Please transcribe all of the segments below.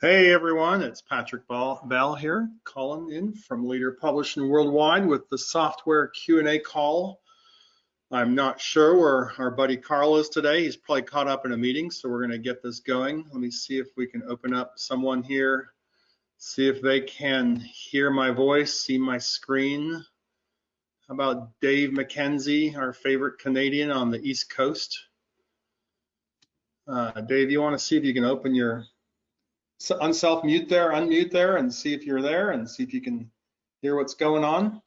Hey everyone, it's Patrick Bell here, calling in from Leader Publishing Worldwide with the software Q&A call. I'm not sure where our buddy Carl is today. He's probably caught up in a meeting, so we're going to get this going. Let me see if we can open up someone here, see if they can hear my voice, see my screen. How about Dave McKenzie, our favorite Canadian on the East Coast? Dave, you want to see if you can open your unmute there, and see if you're there, and see if you can hear what's going on.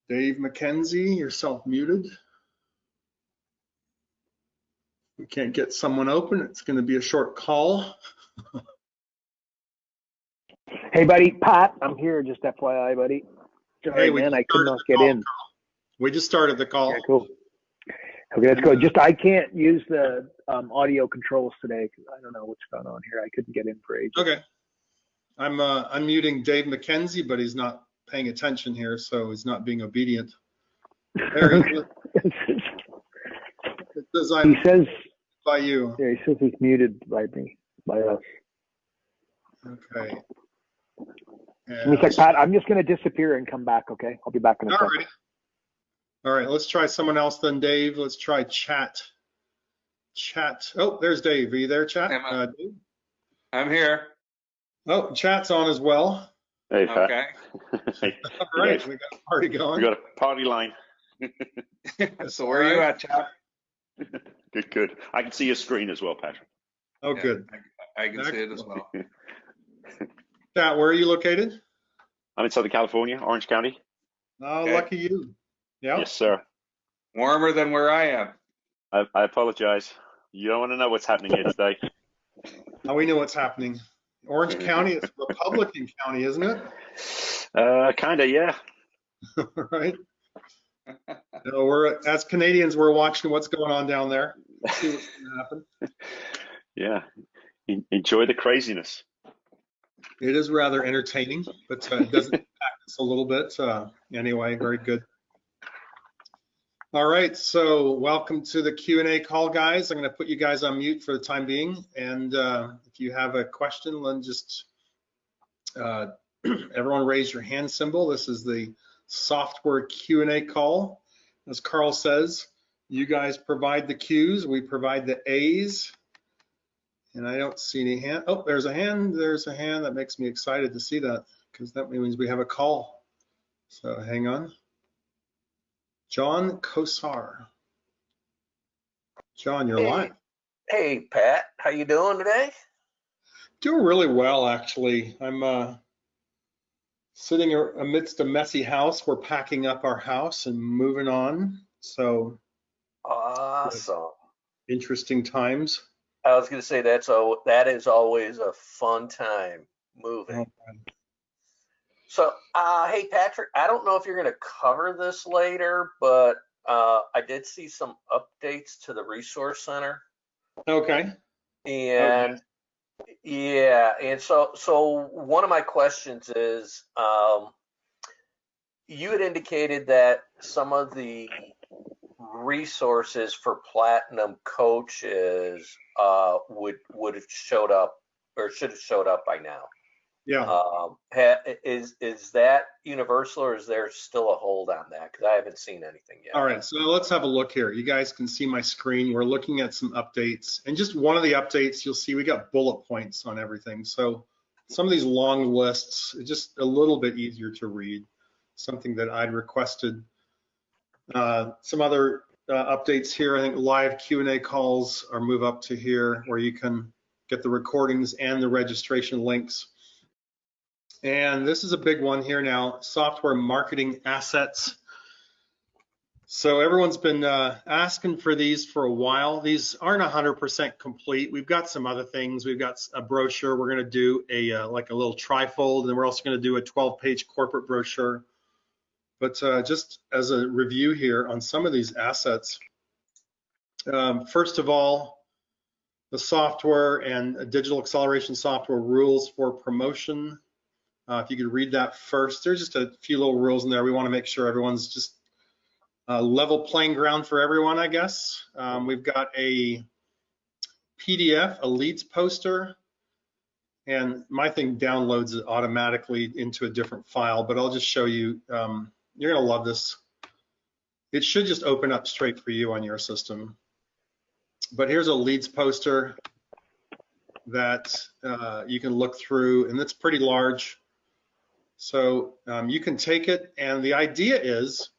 Dave McKenzie, you're self-muted. We can't get someone open. It's going to be a short call. Hey, buddy, Pat, I'm here. Just FYI, buddy. Sorry, Hey, man, I could not get in. We just started the call. Yeah, cool. Okay, let's go. Just I can't use the audio controls today because I don't know what's going on here. I couldn't get in for ages. Okay. I'm unmuting Dave McKenzie, but he's not paying attention here, so he's not being obedient. There he is. He says by you. Yeah, he says he's muted by me, by us. Okay. He's like, Pat, I'm just going to disappear and come back, okay? I'll be back in a second. All right, let's try someone else then, Dave. Let's try chat. Oh, there's Dave. Are you there, chat? Dave? I'm here. Oh, chat's on as well. Hey, Pat. Okay. All right, we got a party going. We got a party line. So where are you at, chat? Good. I can see your screen as well, Patrick. Oh, good. I can see it as well. Chat, where are you located? I'm in Southern California, Orange County. Oh, Okay. lucky you. Yeah. Yes, sir. Warmer than where I am. I apologize. You don't want to know what's happening here today. Now we know what's happening. Orange County is Republican County, isn't it? Kind of, yeah. Right. So as Canadians, we're watching what's going on down there. See what's going to happen. Yeah. Enjoy the craziness. It is rather entertaining, but it doesn't impact us a little bit. Anyway, very good. All right, so welcome to the Q&A call, guys. I'm going to put you guys on mute for the time being, and if you have a question, then just everyone raise your hand symbol. This is the software Q&A call. As Carl says, you guys provide the Q's, we provide the A's, and I don't see any hand. Oh, there's a hand. There's a hand. That makes me excited to see that because that means we have a call. So hang on. John Kosar. John, you're live. Hey, Pat. How you doing today? Doing really well, actually. I'm sitting amidst a messy house. We're packing up our house and moving on. So awesome. Interesting times. I was going to say that is always a fun time moving. Okay. So, hey, Patrick, I don't know if you're going to cover this later, but I did see some updates to the Resource Center. Okay. And yeah, and so one of my questions is, you had indicated that some of the resources for Platinum coaches would have showed up or should have showed up by now. Yeah. Is that universal, or is there still a hold on that? Because I haven't seen anything yet. All right, so let's have a look here. You guys can see my screen. We're looking at some updates, and just one of the updates, you'll see we got bullet points on everything. So some of these long lists, it's just a little bit easier to read, something that I'd requested. Some other updates here, I think live Q&A calls are move up to here where you can get the recordings and the registration links. And this is a big one here now, software marketing assets. So everyone's been asking for these for a while. These aren't 100% complete. We've got some other things. We've got a brochure. We're going to do like a little trifold, and we're also going to do a 12-page corporate brochure. But just as a review here on some of these assets, first of all, the software and digital acceleration software rules for promotion. If you could read that first, there's just a few little rules in there. We want to make sure everyone's just level playing ground for everyone, I guess. We've got a PDF, a leads poster, and my thing downloads it automatically into a different file, but I'll just show you. You're gonna love this. It should just open up straight for you on your system. But here's a leads poster that you can look through, and it's pretty large. So you can take it, and the idea is,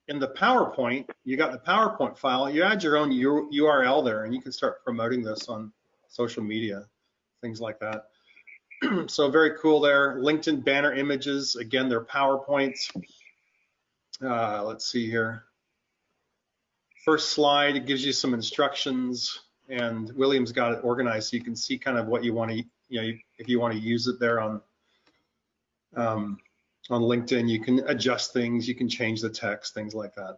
in the PowerPoint, you got the PowerPoint file, you add your own URL there, and you can start promoting this on social media, things like that. So very cool there. LinkedIn banner images, again, they're PowerPoints. Let's see here. First slide, it gives you some instructions, and William's got it organized so you can see kind of what you want to, if you want to use it there on LinkedIn, you can adjust things, you can change the text, things like that.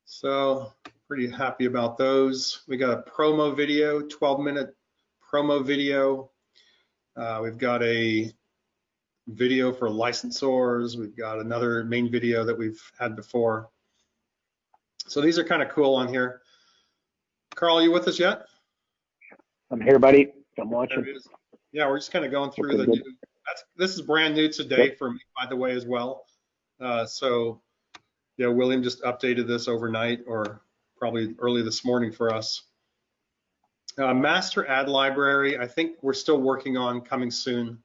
So pretty happy about those. We got a promo video, 12-minute promo video. We've got a video for licensors. We've got another main video that we've had before. So these are kind of cool on here. Carl, are you with us yet? I'm here, buddy. I'm watching. Yeah, we're just kind of going through Okay, the good. new. This is brand new today for me, by the way, as well. So yeah, William just updated this overnight or probably early this morning for us. Master ad library, I think we're still working on, coming soon.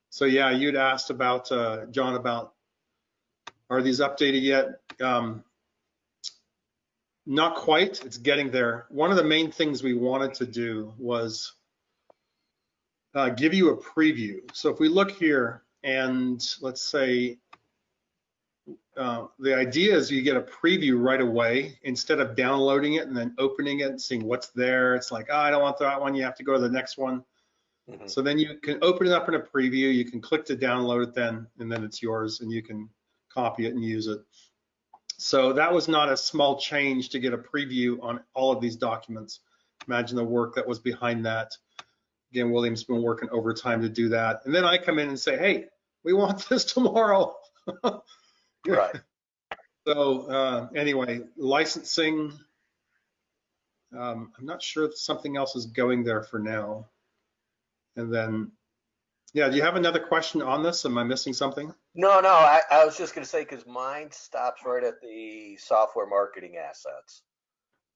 So yeah, you'd asked about, John, about are these updated yet? Not quite, it's getting there. One of the main things we wanted to do was give you a preview. So if we look here and let's say, the idea is you get a preview right away instead of downloading it and then opening it and seeing what's there. It's like, oh, I don't want that one. You have to go to the next one. Mm-hmm. So then you can open it up in a preview. You can click to download it then, and then it's yours and you can copy it and use it. So that was not a small change to get a preview on all of these documents. Imagine the work that was behind that. Again, William's been working overtime to do that. And then I come in and say, hey, we want this tomorrow. Right. So anyway, licensing, I'm not sure if something else is going there for now. And then, yeah, do you have another question on this? Am I missing something? No, I was just going to say, because mine stops right at the software marketing assets.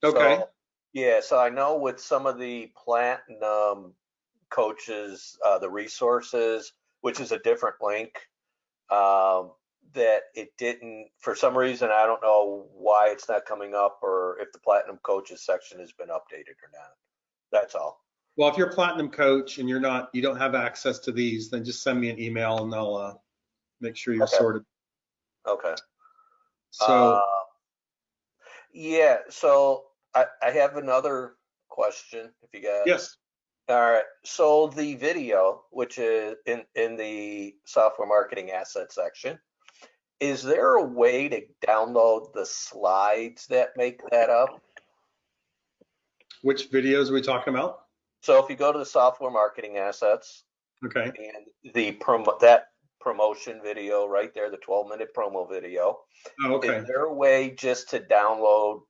Okay. So, yeah, so I know with some of the Platinum coaches, the resources, which is a different link, that it didn't, for some reason, I don't know why it's not coming up or if the Platinum coaches section has been updated or not. That's all. Well, if you're a Platinum coach and you don't have access to these, then just send me an email and I'll make sure you're sorted. Okay. So yeah, so I have another question if you got. Yes. All right. So the video, which is in the software marketing asset section, is there a way to download the slides that make that up? Which videos are we talking about? So if you go to the software marketing assets, okay, and that promotion video right there, the 12-minute promo video. Oh, okay. Is there a way just to download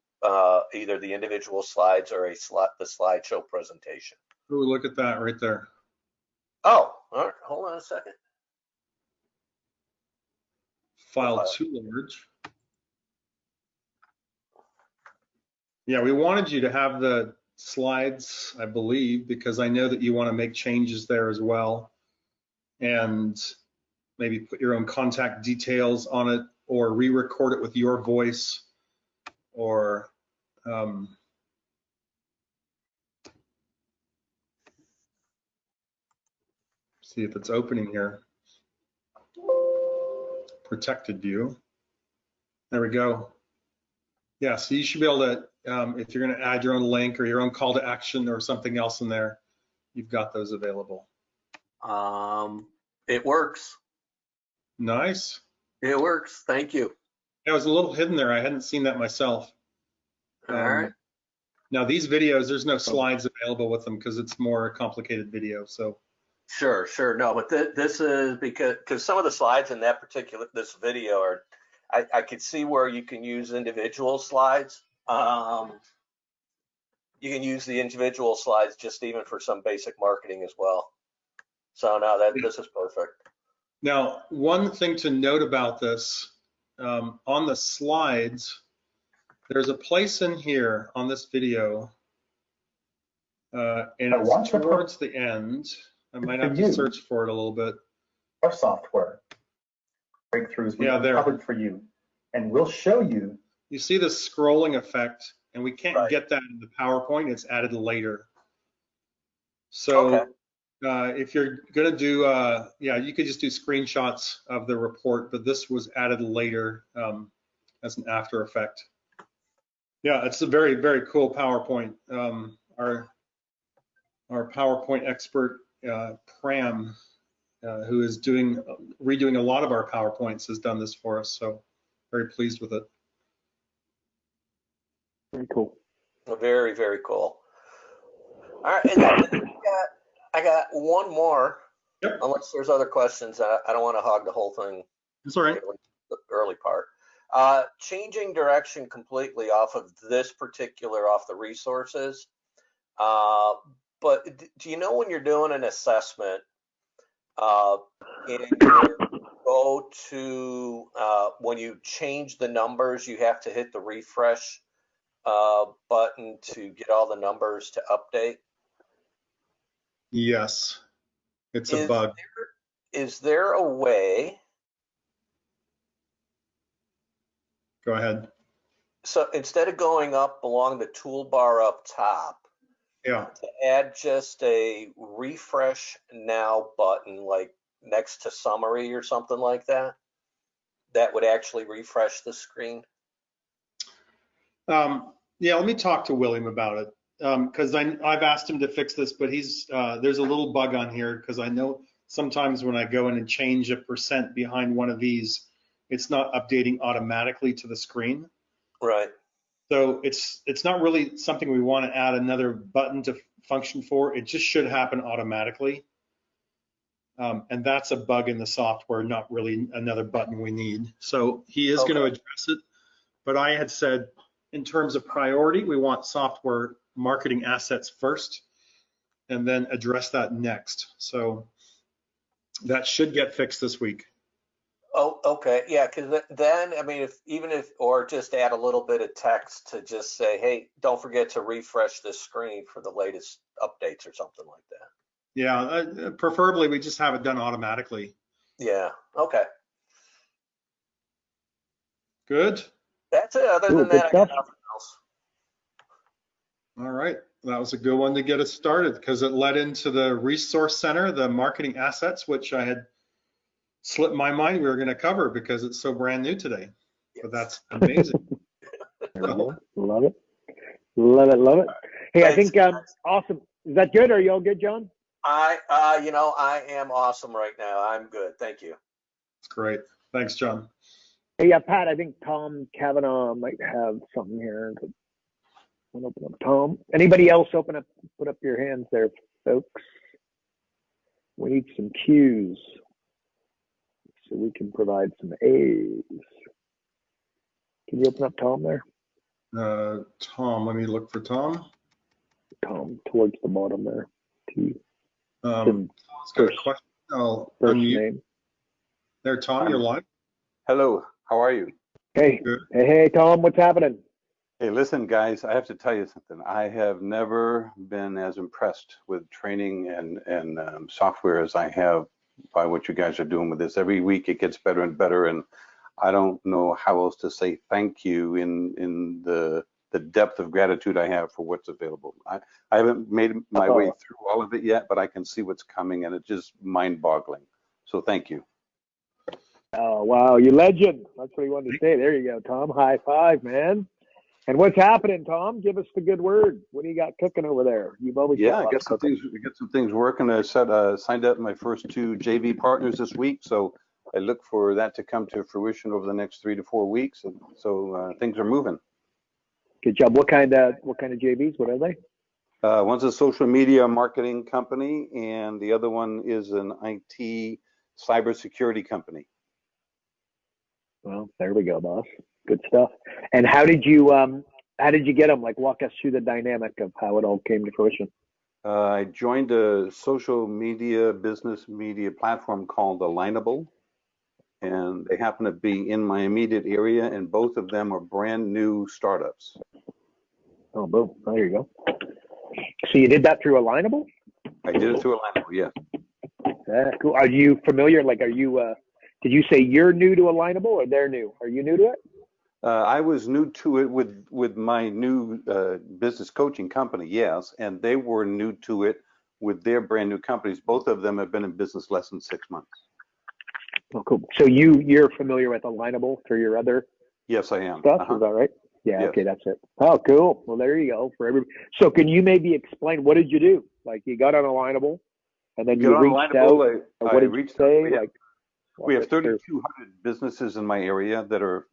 either the individual slides or the slideshow presentation? Ooh, look at that right there. Oh, all right. Hold on a second. File too large. Yeah, we wanted you to have the slides, I believe, because I know that you want to make changes there as well, and maybe put your own contact details on it or re-record it with your voice, or see if it's opening here. Protected view. There we go. Yeah, so you should be able to, if you're going to add your own link or your own call to action or something else in there, you've got those available. It works. Nice. It works. Thank you. It was a little hidden there. I hadn't seen that myself. All right. Now these videos, there's no slides available with them because it's more a complicated video. So. Sure. No, but this is because some of the slides in this video are, I could see where you can use individual slides. Yeah, you can use the individual slides just even for some basic marketing as well. So no, this is perfect. Now, one thing to note about this, on the slides, there's a place in here on this video, and it's towards the end. I might have to search for it a little bit. Our software breakthroughs we covered for you, and we'll show you. You see the scrolling effect, and we can't Right. get that in the PowerPoint. It's added later. So if you're going to do, you could just do screenshots of the report, but this was added later as an after effect. Yeah, it's a very, very cool PowerPoint. Our PowerPoint expert, Pram, who is redoing a lot of our PowerPoints, has done this for us. So very pleased with it. Very cool. Very, very cool. All right, and then I got one more. Yep. Unless there's other questions, I don't want to hog the whole thing. That's all right. The early part. Changing direction completely off of the resources. But do you know when you're doing an assessment and you go to, when you change the numbers, you have to hit the refresh button to get all the numbers to update? Yes, it's a bug. Is there a way? Go ahead. So instead of going up along the toolbar up top, Yeah. to add just a refresh now button, like next to summary or something like that, that would actually refresh the screen? Yeah, let me talk to William about it, because I've asked him to fix this, but there's a little bug on here, because I know sometimes when I go in and change a % behind one of these, it's not updating automatically to the screen. Right. So it's not really something we want to add another button to function for. It just should happen automatically. And that's a bug in the software, not really another button we need. So he is going to address it. But I had said, in terms of priority, we want software marketing assets first, and then address that next. So that should get fixed this week. Oh, okay. Yeah, because then, I mean, or just add a little bit of text to just say, hey, don't forget to refresh this screen for the latest updates or something like that. Yeah, preferably we just have it done automatically. Yeah, okay. Good. That's it. Other than that, I got nothing else. All right. That was a good one to get us started, because it led into the resource center, the marketing assets, which I had slipped my mind we were going to cover because it's so brand new today. But that's amazing. Love it. Love it. Love it. Hey, Thanks, I think awesome. Is that good? Are you all good, John? I am awesome right now. I'm good. Thank you. That's great. Thanks, John. Hey, yeah, Pat, I think Tom Cavanaugh might have something here. I'll open up Tom. Anybody else put up your hands there, folks. We need some cues so we can provide some A's. Can you open up Tom there? Tom, let me look for Tom. Tom, towards the bottom there. T. Tom's got a question. I'll unmute. Name. There, Tom, you're live. Hello, how are you? Hey, Good. hey, Tom, what's happening? Hey, listen, guys, I have to tell you something. I have never been as impressed with training and software as I have by what you guys are doing with this. Every week it gets better and better, and I don't know how else to say thank you in the depth of gratitude I have for what's available. I haven't made my way through all of it yet, but I can see what's coming, and it's just mind-boggling. So thank you. Oh, wow, you legend. That's what he wanted to say. There you go, Tom. High five, man. And what's happening, Tom? Give us the good word. What do you got cooking over there? You've always I got some things working. I signed up my first 2 JV partners this week, so I look for that to come to fruition over the next 3 to 4 weeks. And so things are moving. Good job. What kind of JVs? What are they? One's a social media marketing company, and the other one is an IT cybersecurity company. Well, there we go, boss. Good stuff. And how did you How did you get them? Like, walk us through the dynamic of how it all came to fruition. I joined a social media business media platform called Alignable, and they happen to be in my immediate area, and both of them are brand new startups. Oh, boom. There you go. So you did that through Alignable? I did it through Alignable, yes. Yeah, cool. Are you familiar? Like, did you say you're new to Alignable or they're new? Are you new to it? I was new to it with my new business coaching company, yes, and they were new to it with their brand new companies. Both of them have been in business less than 6 months. Oh, cool. So you're familiar with Alignable for your other Yes, I am. stuff? Is that right? Yeah. Yes. Okay, that's it. Oh, cool. Well, there you go. For everybody. So can you maybe explain what did you do? Like, you got on Alignable, and then you reached out. Or what did you say? We have 3,200 businesses in my area that are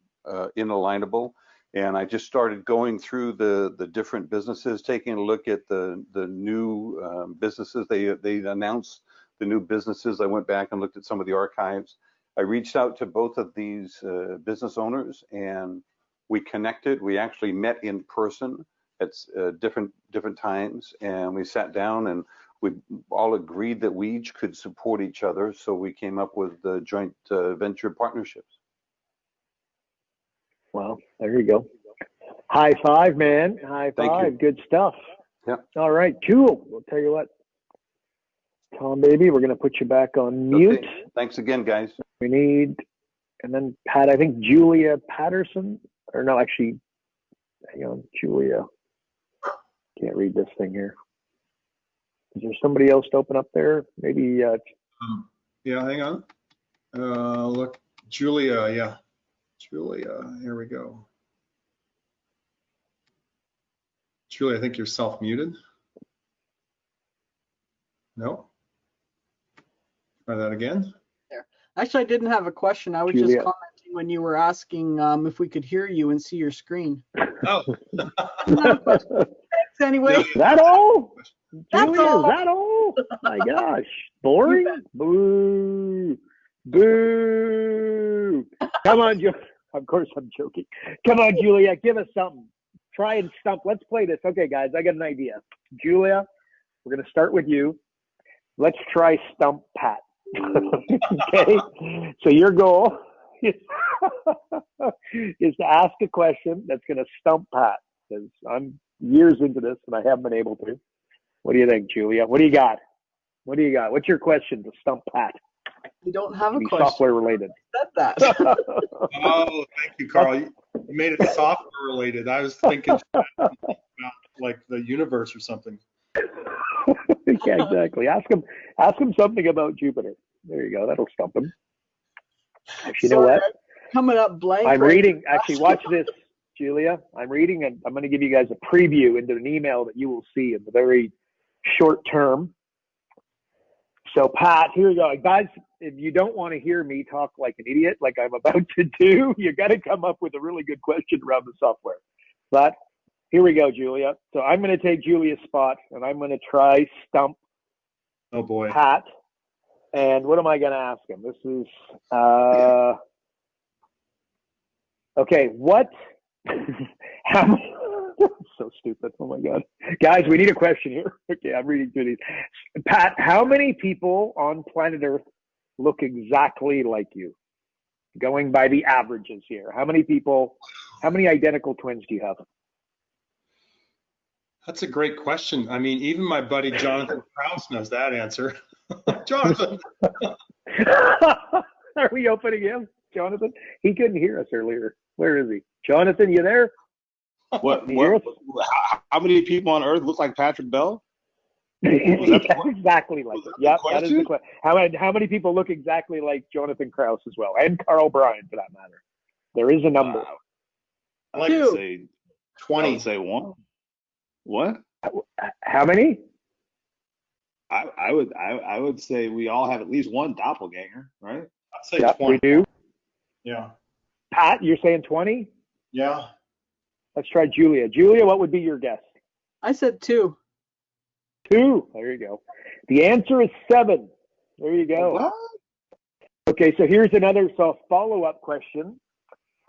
in Alignable, and I just started going through the different businesses, taking a look at the new businesses. They announced the new businesses. I went back and looked at some of the archives. I reached out to both of these business owners, and we connected. We actually met in person at different times, and we sat down and we all agreed that we each could support each other. So we came up with the joint venture partnerships. Well, there you go. High five, man. High Thank you. five. Good stuff. Yeah. All right, cool. We'll tell you what, Tom, baby, we're going to put you back on mute. Okay. Thanks again, guys. We need, and then Pat, I think Julia Patterson, or no, actually, hang on, Julia. Can't read this thing here. Is there somebody else to open up there? Maybe. Yeah, hang on. Look, Julia, yeah. Julia, here we go. Julia, I think you're self-muted. No? Try that again. There. Actually, I didn't have a question. I was Julia. just commenting when you were asking if we could hear you and see your screen. Oh. Thanks anyway. Is that all? That's Julia, all. is that all? My gosh. Boring? Boo. Boo. Come on, Julia. Of course I'm joking. Come on, Julia, give us something. Try and stump. Let's play this. Okay, guys, I got an idea. Julia, we're going to start with you. Let's try stump Pat. Okay? So your goal is to ask a question that's going to stump Pat, because I'm years into this and I haven't been able to. What do you think, Julia? What do you got? What do you got? What's your question to stump Pat? We don't have a Be question. software related. Said that. Oh, thank you, Carl. You made it software related. I was thinking about like the universe or something. Yeah, exactly. Ask him something about Jupiter. There you go. That'll stump him. Actually, you know what? Coming up blank. I'm right reading. now. Actually, watch this, Julia. I'm reading, and I'm going to give you guys a preview into an email that you will see in the very short term. So, Pat, here we go. Guys, if you don't want to hear me talk like an idiot, like I'm about to do, you got to come up with a really good question around the software. But here we go, Julia. So I'm going to take Julia's spot, and I'm going to try stump Oh boy. Pat. And what am I going to ask him? This is, okay, what, how, so stupid. Oh my God. Guys, we need a question here. Okay, I'm reading through these. Pat, how many people on planet Earth look exactly like you? Going by the averages here. How many identical twins do you have? That's a great question. I mean, even my buddy Jonathan Krause knows that answer. Jonathan. Are we opening him? Jonathan? He couldn't hear us earlier. Where is he? Jonathan, you there? How many people on Earth look like Patrick Bell? Exactly like it. Yep, that is the question. How many people look exactly like Jonathan Krause as well, and Carl Bryan for that matter? There is a number. I like to say 20. I would say one. What? How many? I would say we all have at least one doppelganger, right? I'd say Yep, 20. we do. Yeah. Pat, you're saying 20? Yeah. Let's try Julia. Julia, what would be your guess? I said 2. 2. There you go. The answer is 7. There you go. What? Okay, so here's another follow-up question.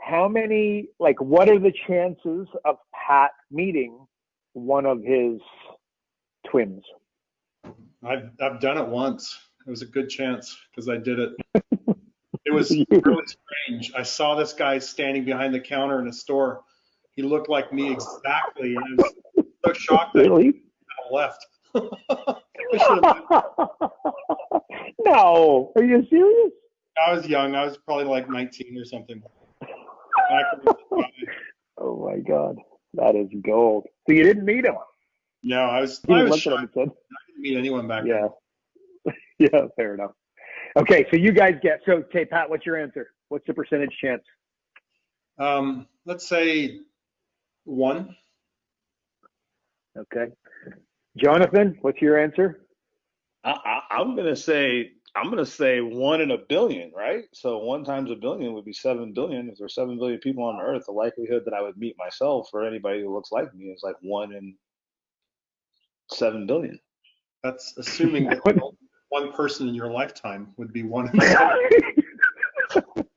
how many, like, what are the chances of Pat meeting one of his twins? I've done it once. It was a good chance because I did it. It was really strange. I saw this guy standing behind the counter in a store. He looked like me exactly, and I was so shocked that Really? I left. I should have. No, are you serious? I was young. I was probably like 19 or something. Oh my God, that is gold. So you didn't meet him? No, I was You didn't look at shocked. him and said, I didn't meet anyone back yeah. Yeah, fair enough. Okay, so you guys get, so okay, Pat, what's your answer? What's the percentage chance? then. Let's say 1. Okay. Jonathan, what's your answer? I'm gonna say 1 in a billion, right? So 1 times a billion would be 7 billion. If there's 7 billion people on Earth, the likelihood that I would meet myself or anybody who looks like me is like 1 in 7 billion. That's assuming that one person in your lifetime would be one.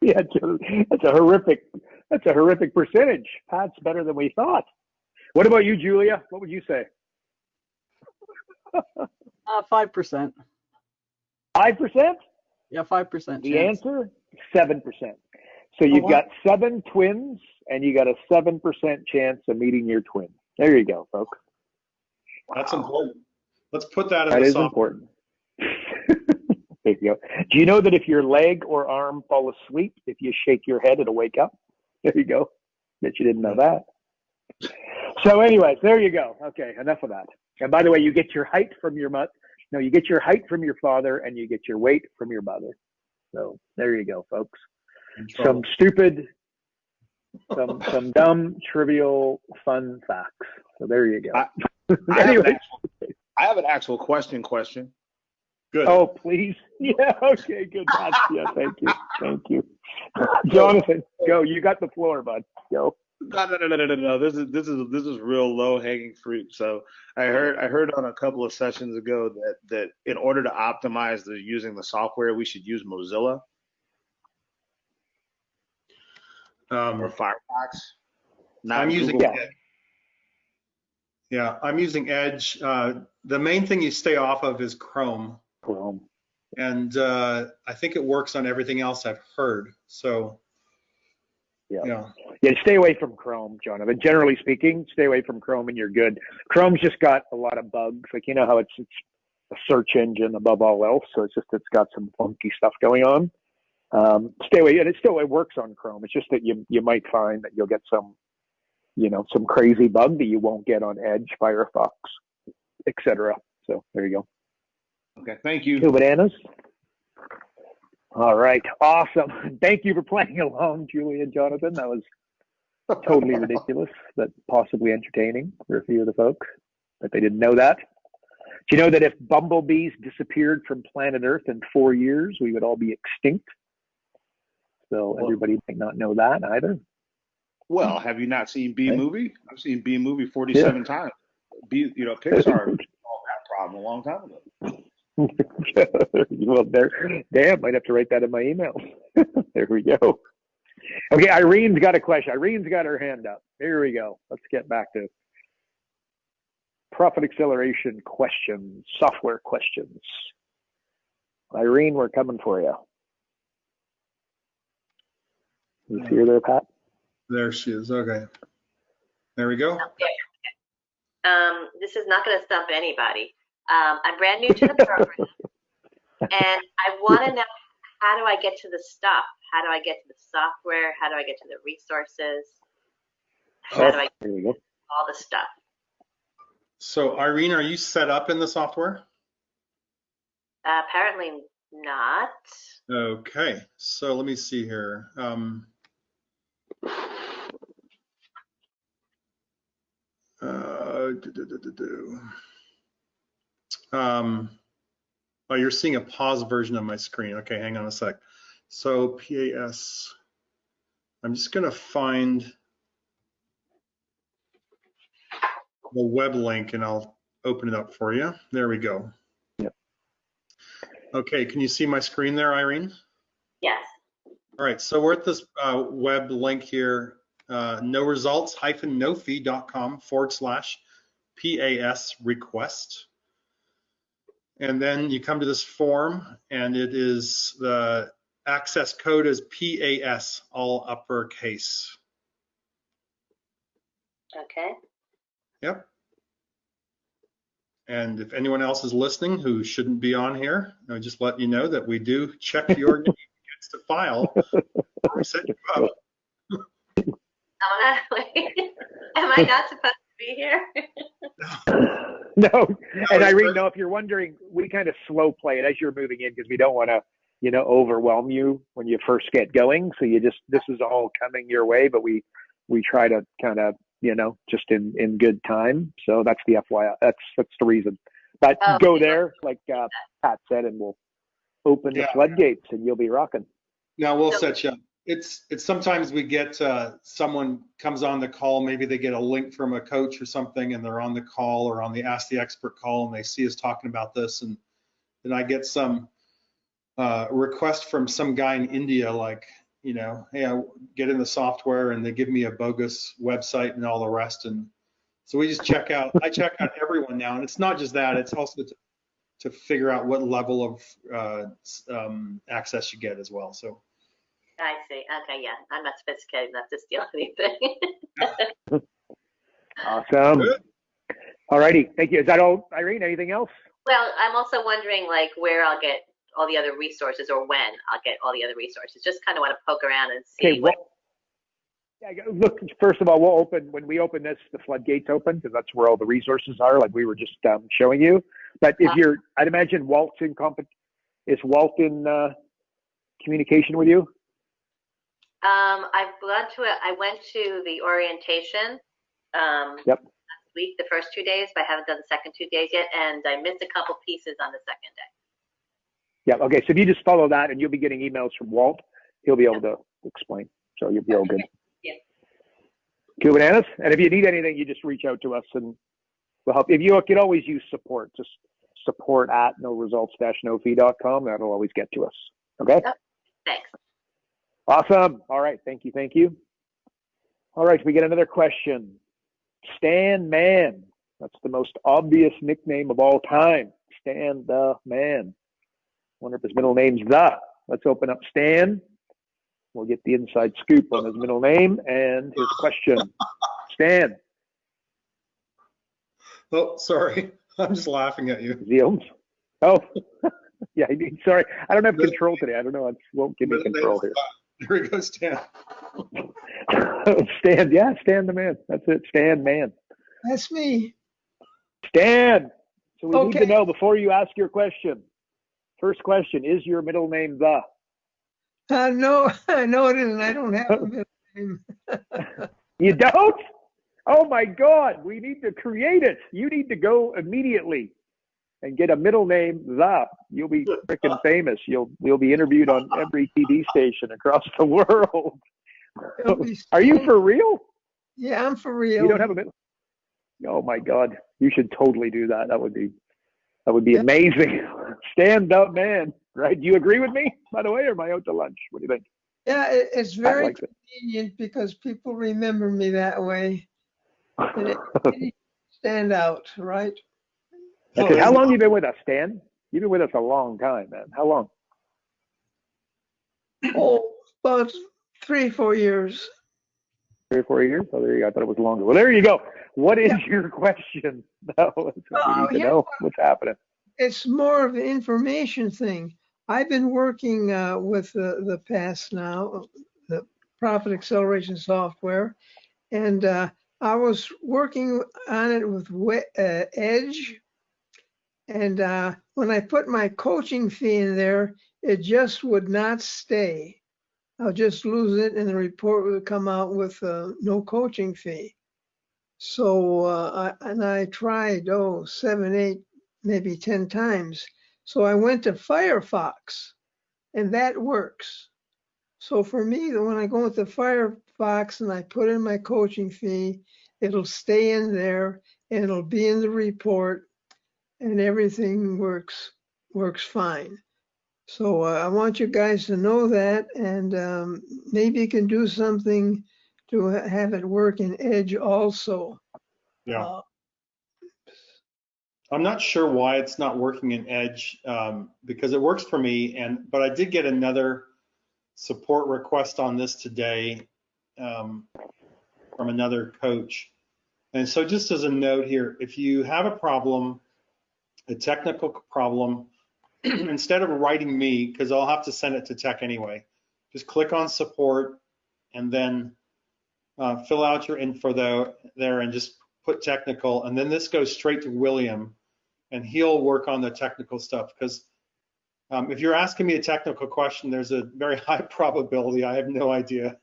Yeah, that's a horrific percentage. Pat's better than we thought. What about you, Julia? What would you say? 5%. 5%? Yeah, 5%. The chance. answer, 7%. So you've wow. got 7 twins, and you got a 7% chance of meeting your twin. There you go, folks. That's important. Let's put that in That the is software. important. There you go. Do you know that if your leg or arm fall asleep, if you shake your head, it'll wake up? There you go. Bet you didn't know that. So anyways, there you go. Okay, enough of that. And by the way, you get your height from your mother. No, you get your height from your father, and you get your weight from your mother. So there you go, folks. Some stupid, some dumb, trivial, fun facts. So there you go. I have an actual question. Good. Oh, please. Yeah. Okay. Good. Yeah. Thank you. Jonathan, go. You got the floor, bud. Go. No. This is real low hanging fruit. So I heard on a couple of sessions ago that in order to optimize using the software, we should use Mozilla or Firefox. I'm using Google. Edge. Yeah, I'm using Edge. The main thing you stay off of is Chrome. And I think it works on everything else I've heard. So, yeah, stay away from Chrome, Jonathan. Generally speaking, stay away from Chrome and you're good. Chrome's just got a lot of bugs. Like, you know how it's a search engine above all else. So it's got some funky stuff going on. Stay away. And it works on Chrome. It's just that you might find that you'll get some crazy bug that you won't get on Edge, Firefox, etc. So there you go. Okay, thank you. Two bananas. All right, awesome. Thank you for playing along, Julie and Jonathan. That was totally ridiculous, but possibly entertaining for a few of the folks. But they didn't know that. Do you know that if bumblebees disappeared from planet Earth in 4 years, we would all be extinct? So everybody might not know that either. Well, have you not seen B Movie? I've seen B Movie 47 times. Pixar solved that problem a long time ago. Well, damn, might have to write that in my email. There we go. Okay, Irene's got a question. Irene's got her hand up. Here we go. Let's get back to profit acceleration questions, software questions. Irene, we're coming for you. You see her there, Pat? There she is. Okay. There we go. Okay. This is not going to stump anybody. I'm brand new to the program, and I want to know, how do I get to the stuff? How do I get to the software? How do I get to the resources? How do I get to all the stuff? So, Irene, are you set up in the software? Apparently not. Okay. So let me see here. Oh, you're seeing a paused version of my screen. Okay, hang on a sec. So PAS, I'm just gonna find the web link and I'll open it up for you. There we go. Yep. Okay, can you see my screen there, Irene? Yes. All right, so we're at this web link here, noresults-nofee.com/PAS request. And then you come to this form, and it is the access code is PAS, all uppercase. Okay. Yep. And if anyone else is listening who shouldn't be on here, I'll just let you know that we do check your name against the file before we set you up. Am I not supposed to be here? No. And Irene, no, if you're wondering, we kind of slow play it as you're moving in because we don't want to, overwhelm you when you first get going. So this is all coming your way, but we try to kind of, just in good time. So that's the FYI. That's the reason. But go there, like Pat said, and we'll open the floodgates, and you'll be rocking. Now we'll set you up. It's sometimes we get someone comes on the call, maybe they get a link from a coach or something, and they're on the call or on the Ask the Expert call, and they see us talking about this, and then I get some request from some guy in India, like, hey, I get in the software, and they give me a bogus website and all the rest, and so we just check out. I check out everyone now, and it's not just that; it's also to figure out what level of access you get as well. So. I see. Okay, yeah. I'm not sophisticated enough to steal anything. Awesome. All righty. Thank you. Is that all, Irene? Anything else? Well, I'm also wondering, like, where I'll get all the other resources or when I'll get all the other resources. Just kind of want to poke around and see look, first of all, when we open this, the floodgates open because that's where all the resources are, like we were just showing you. But if I'd imagine is Walt in communication with you? I went to the orientation last week, the first 2 days, but I haven't done the second 2 days yet, and I missed a couple pieces on the second day. Yeah, okay, so if you just follow that, and you'll be getting emails from Walt, he'll be able to explain, so you'll be all good. Yeah. Cool bananas, and if you need anything, you just reach out to us, and we'll help. If you can always use support, just support@noresults-nofee.com, that'll always get to us, okay? Oh, thanks. Awesome. All right. Thank you. All right. We get another question. Stan Man. That's the most obvious nickname of all time. Stan the Man. Wonder if his middle name's The. Let's open up Stan. We'll get the inside scoop on his middle name and his question. Stan. Oh, sorry. I'm just laughing at you. Oh, yeah. Sorry. I don't have control today. I don't know. It won't give me control here. Here we go, Stan. Stan, yeah, Stan the Man. That's it, Stan Man. That's me. Stan. So we need to know before you ask your question. First question, is your middle name The? No, I know it isn't. I don't have a middle name. You don't? Oh my God, we need to create it. You need to go immediately and get a middle name The. You'll be freaking famous. You'll be interviewed on every TV station across the world. Are you for real? Yeah, I'm for real. You don't have a middle? Oh my God, you should totally do that. That would be amazing. Stand up, man. Right? Do you agree with me, by the way, or am I out to lunch? What do you think? Yeah, it's very convenient because people remember me that way. And it stand out, right? Okay. How long have you been with us, Stan? You've been with us a long time, man. How long? Oh, about 3 or 4 years. 3 or 4 years? Oh, there you go. I thought it was longer. Well, there you go. What is your question? No, that's what we need to know. What's happening? It's more of an information thing. I've been working with the PAS now, the Profit Acceleration Software, and I was working on it with Edge. And when I put my coaching fee in there, it just would not stay. I'll just lose it, and the report would come out with no coaching fee. So I tried 7, 8, maybe 10 times. So I went to Firefox, and that works. So for me, when I go into Firefox and I put in my coaching fee, it'll stay in there, and it'll be in the report, and everything works fine. So I want you guys to know that, and maybe you can do something to have it work in Edge also. Yeah. I'm not sure why it's not working in Edge, because it works for me, but I did get another support request on this today from another coach. And so just as a note here, if you have a problem, a technical problem, instead of writing me, because I'll have to send it to tech anyway, just click on support and then fill out your info there and just put technical. And then this goes straight to William and he'll work on the technical stuff. Because if you're asking me a technical question, there's a very high probability I have no idea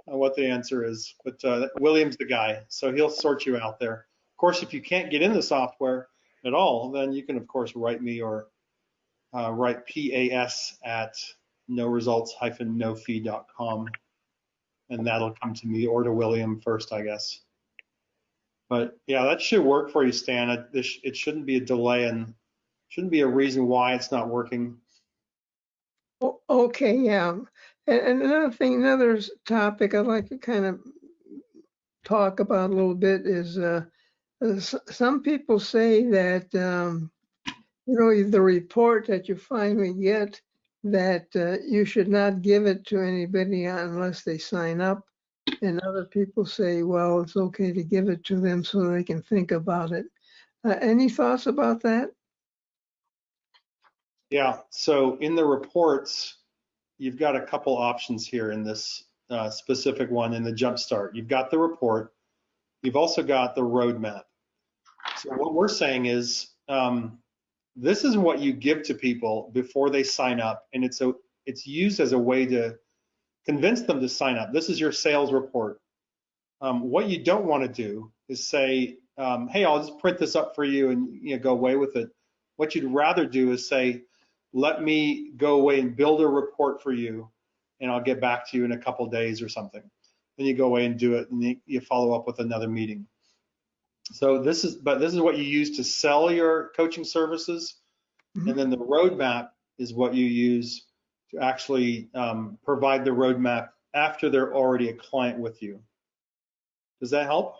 what the answer is. But William's the guy, so he'll sort you out there. Of course, if you can't get in the software at all, then you can, of course, write me or write pas@noresults-nofee.com, and that'll come to me or to William first, I guess. But yeah, that should work for you, Stan. It shouldn't be a delay and shouldn't be a reason why it's not working. Okay, yeah. And another thing, another topic I'd like to kind of talk about a little bit is some people say that, you know, the report that you finally get, that you should not give it to anybody unless they sign up. And other people say, well, it's okay to give it to them so they can think about it. Any thoughts about that? Yeah, so in the reports, you've got a couple options here in this specific one in the Jumpstart. You've got the report. You've also got the roadmap. So what we're saying is this is what you give to people before they sign up, and it's used as a way to convince them to sign up. This is your sales report. What you don't want to do is say, hey, I'll just print this up for you and go away with it. What you'd rather do is say, let me go away and build a report for you, and I'll get back to you in a couple days or something. Then you go away and do it, and you follow up with another meeting. So this is what you use to sell your coaching services, and then the roadmap is what you use to actually provide the roadmap after they're already a client with you. Does that help?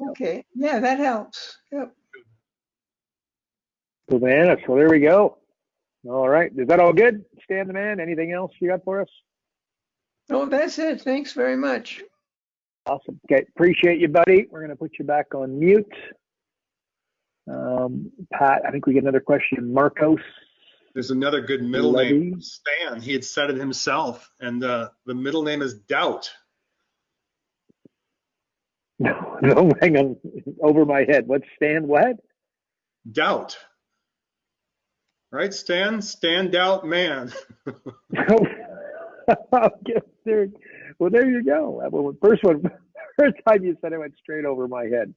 Okay, yeah, that helps. Yep. Savannah, so there we go. All right, is that all good? Stan the man, anything else you got for us? No, that's it. Thanks very much. Awesome. Okay, appreciate you, buddy. We're going to put you back on mute. Pat, I think we get another question. Marcos. There's another good middle name, Stan. He had said it himself, and the middle name is Doubt. No, hang on. Over my head. What's Stan? What? Doubt. Right, Stan? Stand out man. Well, there you go. Well, first time you said it went straight over my head.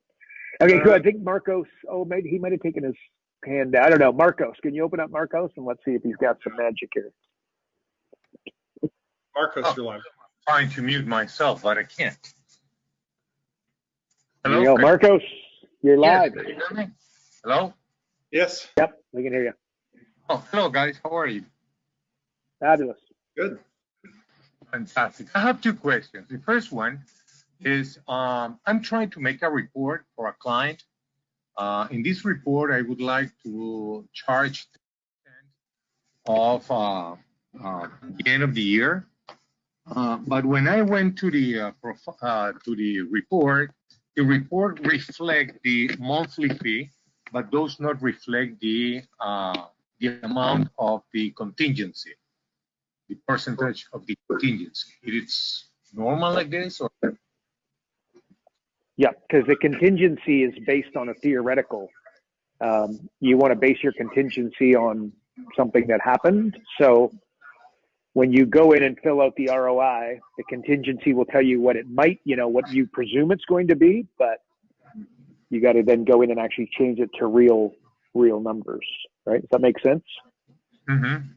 Okay, good. I think Marcos, maybe he might have taken his hand down. I don't know. Marcos, can you open up Marcos and let's see if he's got some magic here. Marcos, you're live. I'm trying to mute myself, but I can't. Hello, there you go. Marcos, you're live. Yes, can you hear me? Hello? Yes. Yep, we can hear you. Oh, hello, guys. How are you? Fabulous. Good. Fantastic. I have two questions. The first one is I'm trying to make a report for a client. In this report, I would like to charge of the end of the year. But when I went to the report, the report reflects the monthly fee, but does not reflect the amount of the contingency, the percentage of the contingency. It's normal like this, or? Yeah, because the contingency is based on a theoretical. You want to base your contingency on something that happened. So when you go in and fill out the ROI, the contingency will tell you what it might, what you presume it's going to be, but you got to then go in and actually change it to real numbers, right? Does that make sense? Mm-hmm.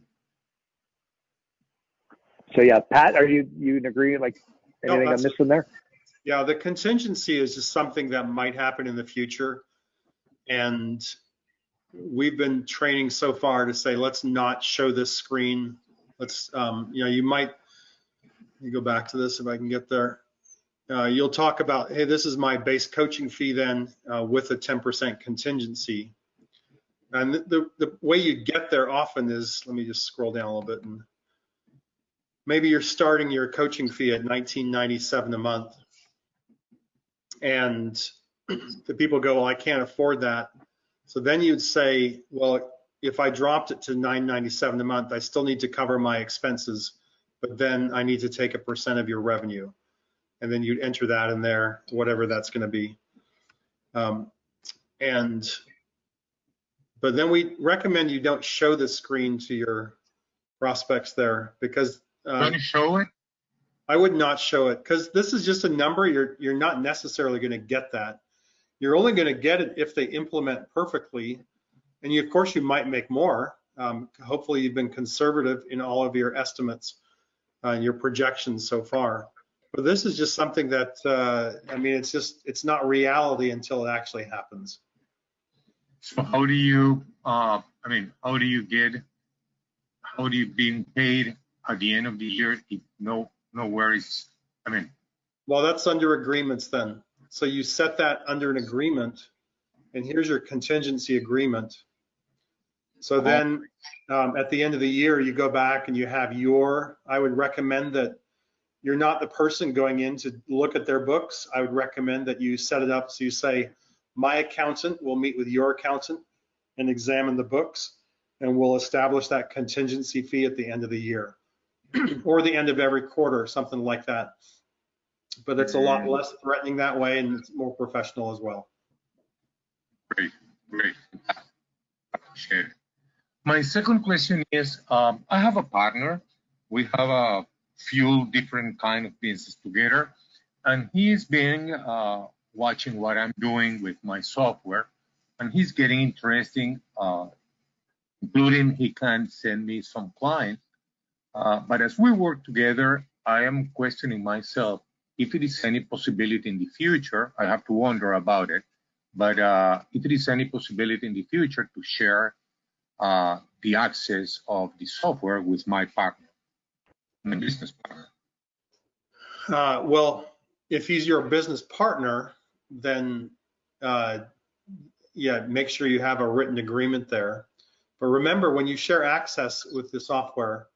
So yeah, Pat, are you in agreement? Like anything I'm missing there? Yeah, the contingency is just something that might happen in the future. And we've been training so far to say, let's not show this screen. Let's, you might, let me go back to this if I can get there. You'll talk about, hey, this is my base coaching fee then with a 10% contingency. And the way you get there often is, let me just scroll down a little bit, and maybe you're starting your coaching fee at $19.97 a month. And the people go, well, I can't afford that. So then you'd say, well, if I dropped it to $9.97 a month, I still need to cover my expenses, but then I need to take a percent of your revenue. And then you'd enter that in there, whatever that's going to be. But then we recommend you don't show the screen to your prospects there, because don't you show it? I would not show it, because this is just a number. You're not necessarily going to get that. You're only going to get it if they implement perfectly, and of course you might make more. Hopefully you've been conservative in all of your estimates, your projections so far. But this is just something that I mean, it's not reality until it actually happens. So how do you being paid at the end of the year if no worries? Well, that's under agreements then. So you set that under an agreement, and here's your contingency agreement. So then at the end of the year, you go back and you have I would recommend that you're not the person going in to look at their books. I would recommend that you set it up so you say, my accountant will meet with your accountant and examine the books, and we'll establish that contingency fee at the end of the year or the end of every quarter, something like that. But it's a lot less threatening that way, and it's more professional as well. Great. Appreciate it. My second question is, I have a partner. We have a few different kind of business together, and he's been watching what I'm doing with my software, and he's getting interesting, including he can send me some clients. But as we work together, I am questioning myself if it is any possibility in the future. I have to wonder about it, but if it is any possibility in the future to share the access of the software with my partner, my business partner. Well, if he's your business partner, then yeah, make sure you have a written agreement there. But remember, when you share access with the software,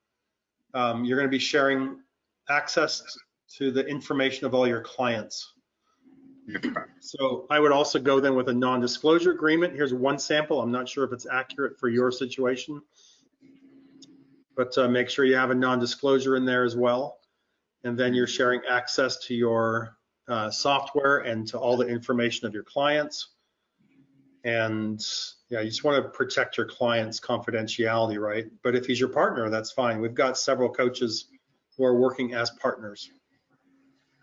you're going to be sharing access to the information of all your clients. So I would also go then with a non-disclosure agreement. Here's one sample. I'm not sure if it's accurate for your situation, but make sure you have a non-disclosure in there as well. And then you're sharing access to your software and to all the information of your clients. And yeah, you just want to protect your client's confidentiality, right? But if he's your partner, that's fine. We've got several coaches who are working as partners.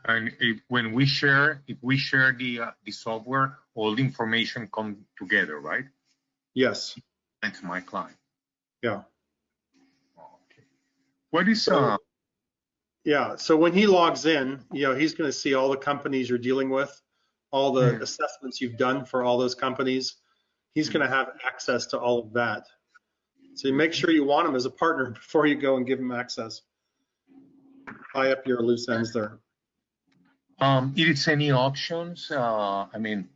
And if we share the software, all the information come together, right? Yes. And to my client. Yeah. Okay. What is Yeah. So when he logs in, he's going to see all the companies you're dealing with, all the assessments you've done for all those companies. He's going to have access to all of that. So you make sure you want him as a partner before you go and give him access. Tie up your loose ends there. Is any options? I mean,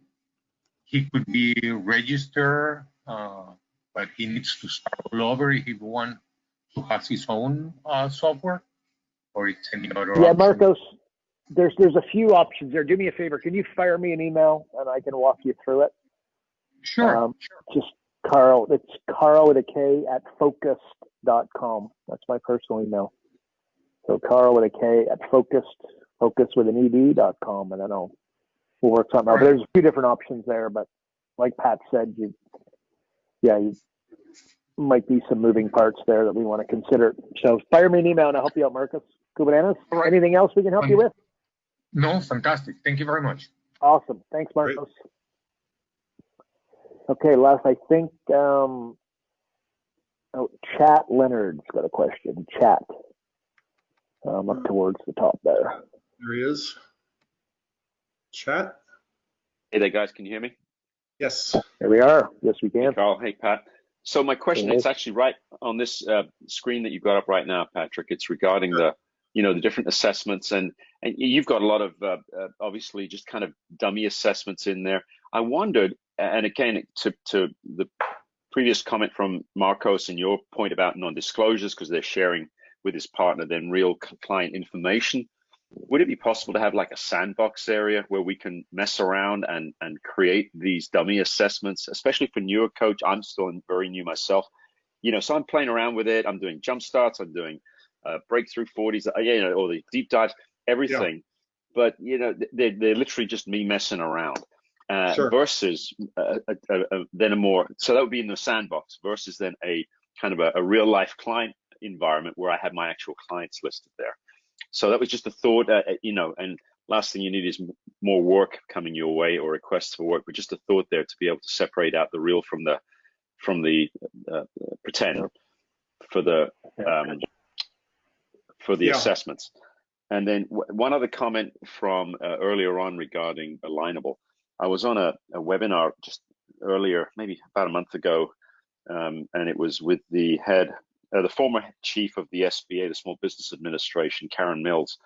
he could be registered, but he needs to start all over if he wants to have his own software, or it's any other option? Marcos, there's a few options there. Do me a favor. Can you fire me an email and I can walk you through it? Sure. Just Carl. It's Carl with a K at focused.com. That's my personal email. So Carl with a K at focus with an ed.com, and then we'll work something out. But there's a few different options there, but like Pat said, you might be some moving parts there that we want to consider. So fire me an email and I'll help you out, Marcos. Cool bananas. Right. Anything else we can help you with? No, fantastic. Thank you very much. Awesome. Thanks, Marcos. Great. Okay, last I think Chat Leonard's got a question. Chat. Up towards the top there. There he is. Chat. Hey there, guys. Can you hear me? Yes. There we are. Yes, we Hey, can. Carl. Hey, Pat. So my question, Hey. it's actually right on this screen that you've got up right now, Patrick. It's regarding the different assessments, and you've got a lot of obviously just kind of dummy assessments in there. I wondered, and again, to the previous comment from Marcos and your point about non-disclosures, because they're sharing with his partner then real client information. Would it be possible to have like a sandbox area where we can mess around and create these dummy assessments, especially for newer coach? I'm still very new myself, so I'm playing around with it. I'm doing jump starts, I'm doing breakthrough 40s, or the deep dives, everything. Yeah. But they're literally just me messing around. Sure. Versus then a more, so that would be in the sandbox versus then a kind of a real life client environment where I have my actual clients listed there. So that was just a thought, and last thing you need is more work coming your way or requests for work, but just a thought there to be able to separate out the real from the pretend for the assessments. And then one other comment from earlier on regarding Alignable. I was on a webinar just earlier, maybe about a month ago, and it was with the former chief of the SBA, the Small Business Administration, Karen Mills,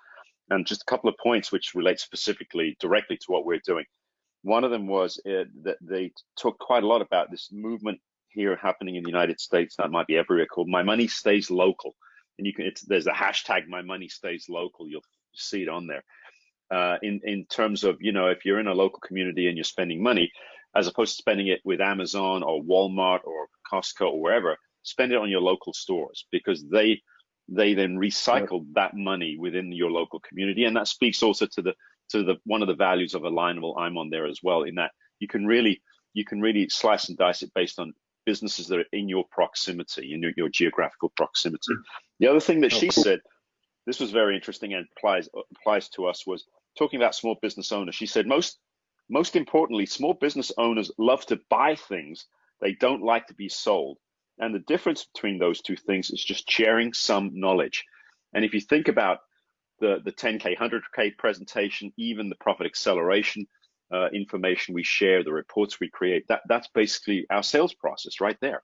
and just a couple of points which relate specifically directly to what we're doing. One of them was that they talked quite a lot about this movement here happening in the United States, that might be everywhere, called My Money Stays Local. And there's a hashtag My Money Stays Local. You'll see it on there. In terms of, if you're in a local community and you're spending money, as opposed to spending it with Amazon or Walmart or Costco or wherever, spend it on your local stores, because they then recycle that money within your local community. And that speaks also to the one of the values of Alignable. I'm on there as well, in that you can really slice and dice it based on businesses that are in your proximity, in your geographical proximity. The other thing that she said, this was very interesting and applies to us, was talking about small business owners. She said, most importantly, small business owners love to buy things. They don't like to be sold. And the difference between those two things is just sharing some knowledge. And if you think about the 10K, 100K presentation, even the profit acceleration information we share, the reports we create, that's basically our sales process right there.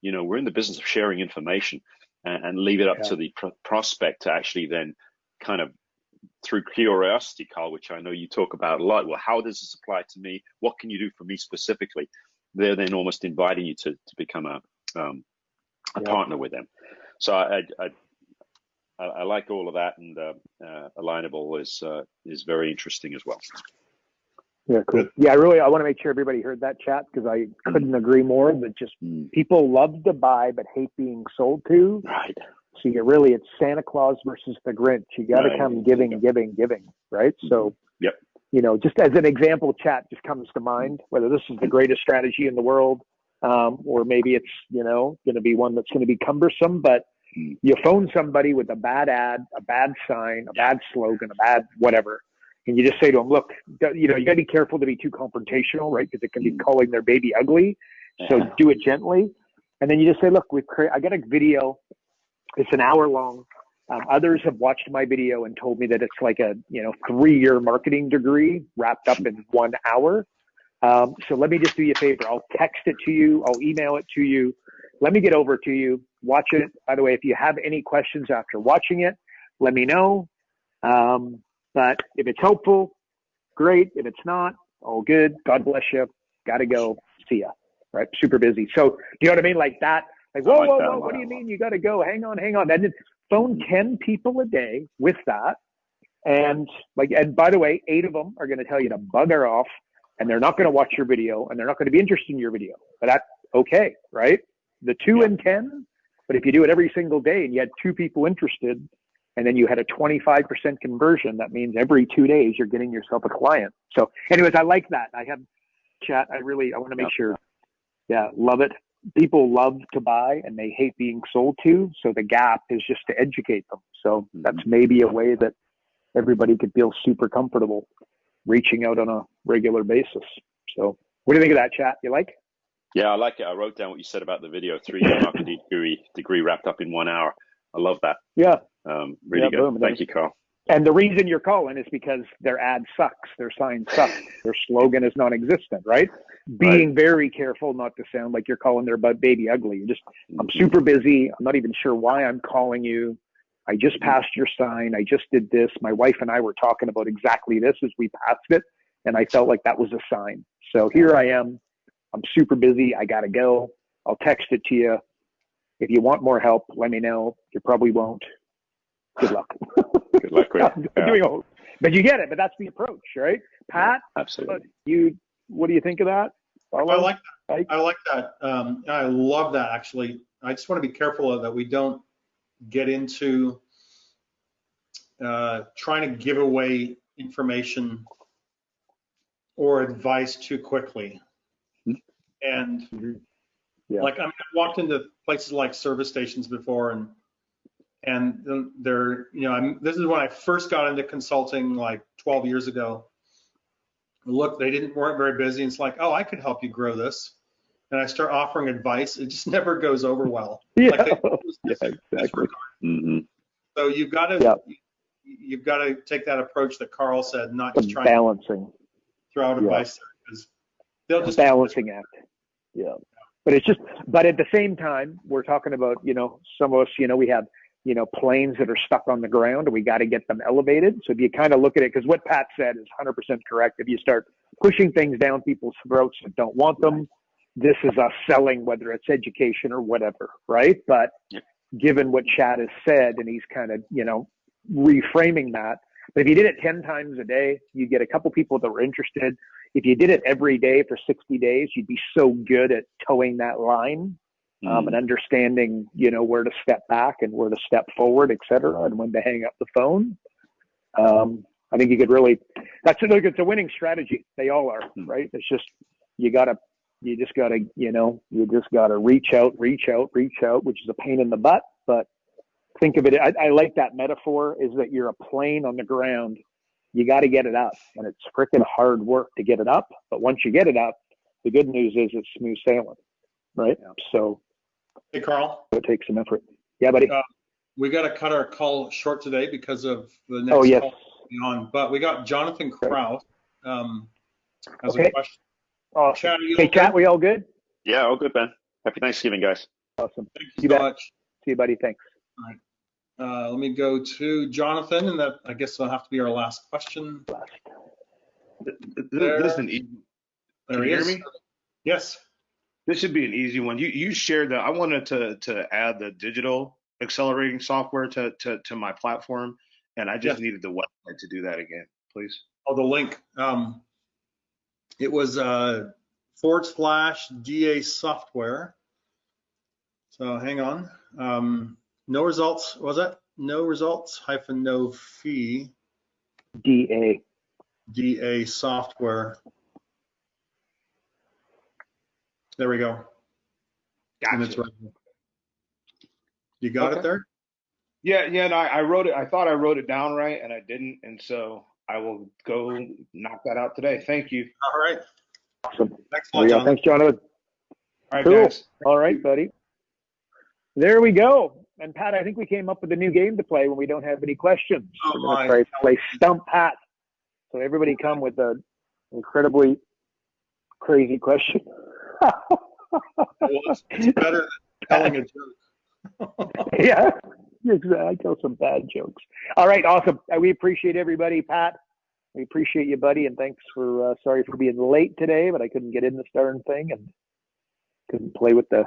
We're in the business of sharing information and leave it up to the prospect to actually then kind of, through curiosity, Carl, which I know you talk about a lot. Well, how does this apply to me? What can you do for me specifically? They're then almost inviting you to become a partner with them. So I like all of that, and Alignable is very interesting as well. Yeah, cool. Yeah, I want to make sure everybody heard that, chat, because I couldn't agree more. That just people love to buy but hate being sold to. Right. So it's Santa Claus versus the Grinch. You got to come giving, right? So, just as an example, chat just comes to mind, whether this is the greatest strategy in the world, or maybe it's, going to be one that's going to be cumbersome, but you phone somebody with a bad ad, a bad sign, a bad slogan, a bad whatever, and you just say to them, look, you got to be careful to be too confrontational, right? Because it can be calling their baby ugly. So do it gently. And then you just say, look, I got a video. It's an hour long. Others have watched my video and told me that it's like a 3-year marketing degree wrapped up in 1 hour. So let me just do you a favor. I'll text it to you. I'll email it to you. Let me get over to you. Watch it. By the way, if you have any questions after watching it, let me know. But if it's helpful, great. If it's not, all good. God bless you. Got to go. See ya. Right. Super busy. So, do you know what I mean? Like that. Like, whoa. What do you mean? You got to go. Hang on. Then phone 10 people a day with that. And by the way, 8 of them are going to tell you to bugger off, and they're not going to watch your video, and they're not going to be interested in your video. But that's okay, right? The 2 in 10. But if you do it every single day and you had 2 people interested, and then you had a 25% conversion, that means every 2 days you're getting yourself a client. So anyways, I like that. I have chat. I want to make sure. Yeah, love it. People love to buy and they hate being sold to. So the gap is just to educate them. So that's maybe a way that everybody could feel super comfortable reaching out on a regular basis. So what do you think of that, chat? You like? Yeah, I like it. I wrote down what you said about the video, 3-year marketing degree wrapped up in 1 hour. I love that. Yeah. Really good. Thank you, Carl. And the reason you're calling is because their ad sucks, their sign sucks, their slogan is non-existent, right? Being very careful not to sound like you're calling their baby ugly. I'm super busy. I'm not even sure why I'm calling you. I just passed your sign. I just did this. My wife and I were talking about exactly this as we passed it, and I felt like that was a sign. So here I am. I'm super busy. I got to go. I'll text it to you. If you want more help, let me know. You probably won't. Good luck. Good luck with it. But you get it. But that's the approach, right? Pat, absolutely. What do you think of that? I like that. I like that. I love that, actually. I just want to be careful that we don't get into trying to give away information or advice too quickly. And like, I've walked into places like service stations before, and they're, this is when I first got into consulting like 12 years ago. Look, they weren't very busy. And it's like, oh, I could help you grow this. And I start offering advice. It just never goes over well. Exactly. So you've got to take that approach that Carl said, not just trying to throw out advice, because they'll just balancing act. Yeah. But at the same time, we're talking about, some of us, we have, planes that are stuck on the ground, and we got to get them elevated. So if you kind of look at it, because what Pat said is 100% correct. If you start pushing things down people's throats that don't want them, this is us selling, whether it's education or whatever, right? But given what Chad has said, and he's kind of, reframing that, but if you did it 10 times a day, you get a couple people that were interested. If you did it every day for 60 days, you'd be so good at towing that line. And understanding, where to step back and where to step forward, et cetera, and when to hang up the phone. I think you could really, it's a winning strategy. They all are, right? It's just, you just gotta reach out, which is a pain in the butt. But think of it, I like that metaphor, is that you're a plane on the ground. You got to get it up, and it's freaking hard work to get it up. But once you get it up, the good news is it's smooth sailing, right? So, hey, Carl. It takes some effort. Yeah, buddy. We got to cut our call short today because of the next call on. But we got Jonathan Kraus has a question. Chad, Chad, we all good? Yeah, all good, Ben. Happy Thanksgiving, guys. Awesome. Thank you so much. See you, buddy. Thanks. All right. Let me go to Jonathan, and that, I guess, will have to be our last question. This is an easy. Can you hear me? Yes. This should be an easy one. You shared that. I wanted to add the digital accelerating software to my platform, and I just needed the website to do that again, please. Oh, the link. It was /DA software. So hang on. No results. Was that no results - no fee? DA software. There we go. Gotcha. Right. You got it there? Yeah. No, I wrote it. I thought I wrote it down right, and I didn't. And so I will go knock that out today. Thank you. All right. Awesome. Thanks, Jonathan. Thanks, Jonathan. All right, cool. Guys. All right, buddy. There we go. And Pat, I think we came up with a new game to play when we don't have any questions. We're going to try to play Stump Pat. So everybody come with an incredibly crazy question. Well, it's better than telling a joke. Yeah, exactly. I tell some bad jokes. All right, awesome. We appreciate everybody. Pat, we appreciate you, buddy, and thanks for, sorry for being late today, but I couldn't get in this darn thing and couldn't play with the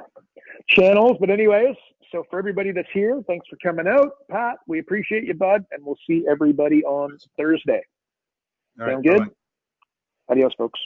channels. But anyways, so for everybody that's here, thanks for coming out. Pat, we appreciate you, bud, and we'll see everybody on Thursday. All right, sound good? bye-bye. Adios, folks.